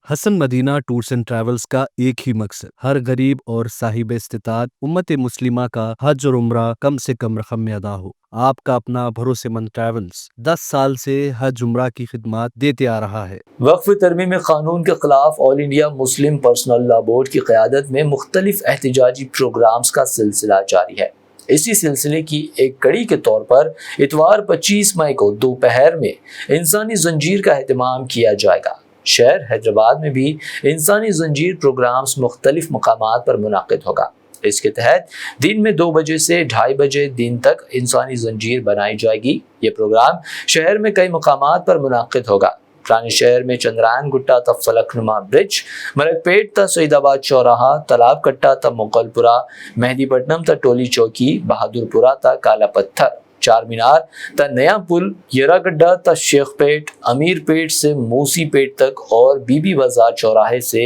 Hasan Madina tours and travels کا ایک ہی مقصد ہر غریب اور صاحب استطاعت امت مسلمہ کا حج اور عمرہ کم سے کم رقم میں ادا ہو۔ آپ کا اپنا بھروسے مند ٹریولز 10 سال سے حج عمرہ کی خدمات دیتے آ رہا ہے۔ وقف ترمیم قانون کے خلاف آل انڈیا مسلم پرسنل لا بورڈ کی قیادت میں مختلف احتجاجی پروگرامز کا سلسلہ جاری ہے۔ اسی سلسلے کی ایک کڑی کے طور پر اتوار 25 مئی کو دوپہر میں انسانی زنجیر کا اہتمام کیا جائے گا۔ شہر حیدرآباد میں بھی انسانی زنجیر پروگرامز مختلف مقامات پر منعقد ہوگا۔ اس کے تحت دن میں 2 بجے سے 2:30 بجے دن تک انسانی زنجیر بنائی جائے گی۔ یہ پروگرام شہر میں کئی مقامات پر منعقد ہوگا۔ پرانے شہر میں چندرائن گٹا تا فلک نما برج، ملک پیٹ تا سعید آباد چوراہا، تالاب کٹا تا مغل پورہ، مہدی پٹنم تا ٹولی چوکی، بہادر پورہ تا کالا پتھر، چار مینار تا نیا پل، یرا گڈھا تا شیخ پیٹ، امیر پیٹ سے موسی پیٹ تک اور بی بی بازار چوراہے سے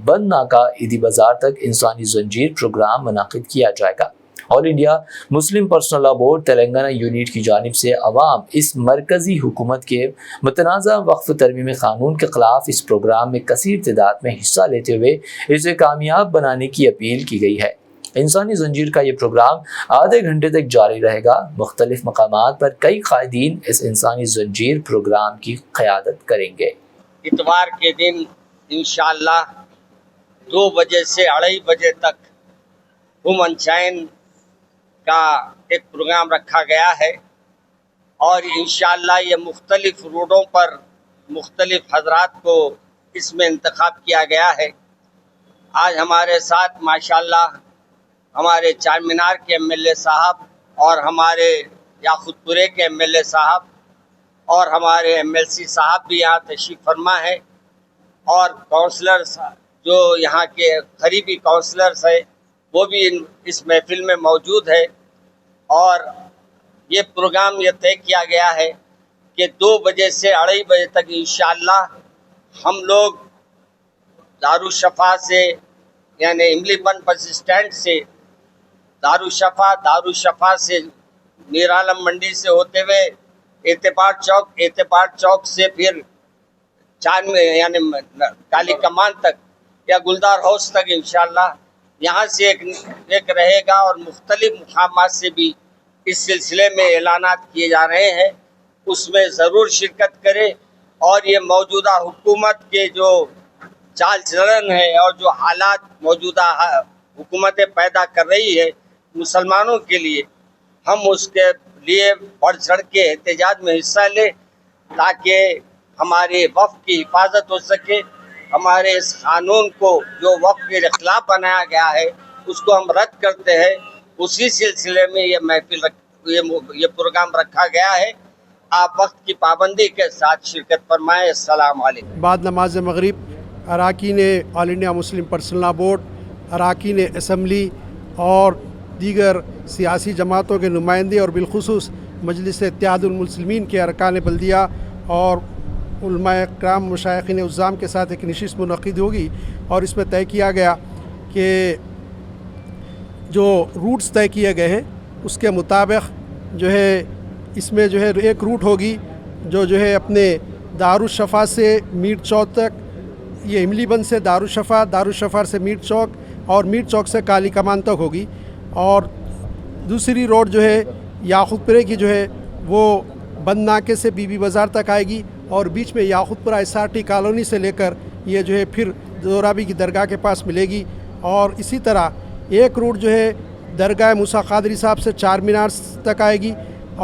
بند ناکا عیدی بازار تک انسانی زنجیر پروگرام منعقد کیا جائے گا۔ آل انڈیا مسلم پرسنل لا بورڈ تلنگانہ یونٹ کی جانب سے عوام اس مرکزی حکومت کے متنازع وقف ترمیم قانون کے خلاف اس پروگرام میں کثیر تعداد میں حصہ لیتے ہوئے اسے کامیاب بنانے کی اپیل کی گئی ہے۔ انسانی زنجیر کا یہ پروگرام آدھے گھنٹے تک جاری رہے گا۔ مختلف مقامات پر کئی قائدین اس انسانی زنجیر پروگرام کی قیادت کریں گے۔ اتوار کے دن انشاءاللہ 2 بجے سے 2:30 بجے تک وومن چین کا ایک پروگرام رکھا گیا ہے اور انشاءاللہ یہ مختلف روڈوں پر مختلف حضرات کو اس میں انتخاب کیا گیا ہے۔ آج ہمارے ساتھ ماشاءاللہ ہمارے چار مینار کے ایم ایل اے صاحب اور ہمارے یاقوت پورے کے ایم ایل اے صاحب اور ہمارے ایم ایل سی صاحب بھی یہاں تشریف فرما ہے اور کونسلرز جو یہاں کے قریبی کونسلرز ہیں وہ بھی اس محفل میں موجود ہے۔ اور یہ پروگرام یہ طے کیا گیا ہے کہ 2 بجے سے 2:30 بجے تک انشاءاللہ ہم لوگ دارالشفا سے یعنی املی بند بس اسٹینڈ سے دارالشفا سے میر عالم منڈی سے ہوتے ہوئے اعتبار چوک سے پھر یعنی کالی کمان تک یا گلدار ہاؤس تک انشاءاللہ یہاں سے ایک رہے گا اور مختلف مقامات سے بھی اس سلسلے میں اعلانات کیے جا رہے ہیں، اس میں ضرور شرکت کرے اور یہ موجودہ حکومت کے جو چال چلن ہے اور جو حالات موجودہ حکومتیں پیدا کر رہی ہے مسلمانوں کے لیے، ہم اس کے لیے بڑھ چڑھ کے احتجاج میں حصہ لیں تاکہ ہمارے وقف کی حفاظت ہو سکے۔ ہمارے اس قانون کو جو وقف کے خلاف بنایا گیا ہے اس کو ہم رد کرتے ہیں۔ اسی سلسلے میں یہ محفل یہ پروگرام رکھا گیا ہے۔ آپ وقت کی پابندی کے ساتھ شرکت فرمائیں۔ السلام علیکم۔ بعد نماز مغرب اراکین آل انڈیا مسلم پرسنل لا بورڈ، اراکین اسمبلی اور دیگر سیاسی جماعتوں کے نمائندے اور بالخصوص مجلس اتحاد المسلمین کے ارکان بلدیہ اور علماء کرام مشائخین عظام کے ساتھ ایک نشست منعقد ہوگی اور اس میں طے کیا گیا کہ جو روٹس طے کیے گئے ہیں اس کے مطابق جو ہے اس میں جو ہے ایک روٹ ہوگی جو ہے اپنے دارالشفا سے میٹ چوک تک، یہ املی بند سے دارالشفا سے میٹ چوک اور میٹ چوک سے کالی کمان تک ہوگی، اور دوسری روڈ جو ہے یاقوت پورے کی جو ہے وہ بند ناکے سے بی بی بازار تک آئے گی اور بیچ میں یاقوت پورہ ایس آر ٹی کالونی سے لے کر یہ جو ہے پھر زورابی کی درگاہ کے پاس ملے گی۔ اور اسی طرح ایک روٹ جو ہے درگاہ موسیٰ قادری صاحب سے چار مینار تک آئے گی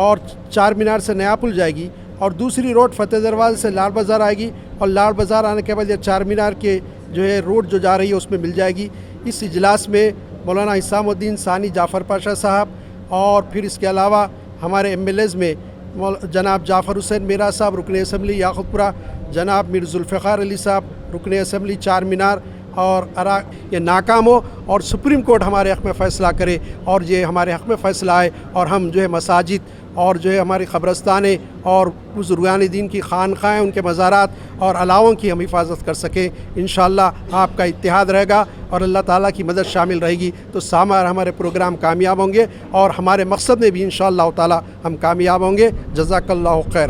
اور چار مینار سے نیا پل جائے گی، اور دوسری روڈ فتح دروازے سے لال بازار آئے گی اور لال بازار آنے کے بعد یہ چار مینار کے جو ہے روڈ جو جا رہی ہے اس میں مل جائے گی۔ اس اجلاس میں مولانا حسام الدین ثانی جعفر پاشا صاحب اور پھر اس کے علاوہ ہمارے ایم ایل ایز میں جناب جعفر حسین میرا صاحب رکن اسمبلی یاقوت پورہ، جناب میر ذوالفقار علی صاحب رکن اسمبلی چار مینار، اور یہ ناکام ہو اور سپریم کورٹ ہمارے حق میں فیصلہ کرے اور یہ ہمارے حق میں فیصلہ آئے اور ہم جو ہے مساجد اور جو ہے ہماری قبرستانیں اور بزرگان دین کی خانقاہیں، ان کے مزارات اور علاووں کی ہم حفاظت کر سکیں۔ انشاءاللہ آپ کا اتحاد رہے گا اور اللہ تعالیٰ کی مدد شامل رہے گی تو ہمارے پروگرام کامیاب ہوں گے اور ہمارے مقصد میں بھی انشاءاللہ تعالیٰ ہم کامیاب ہوں گے۔ جزاک اللہ خیر۔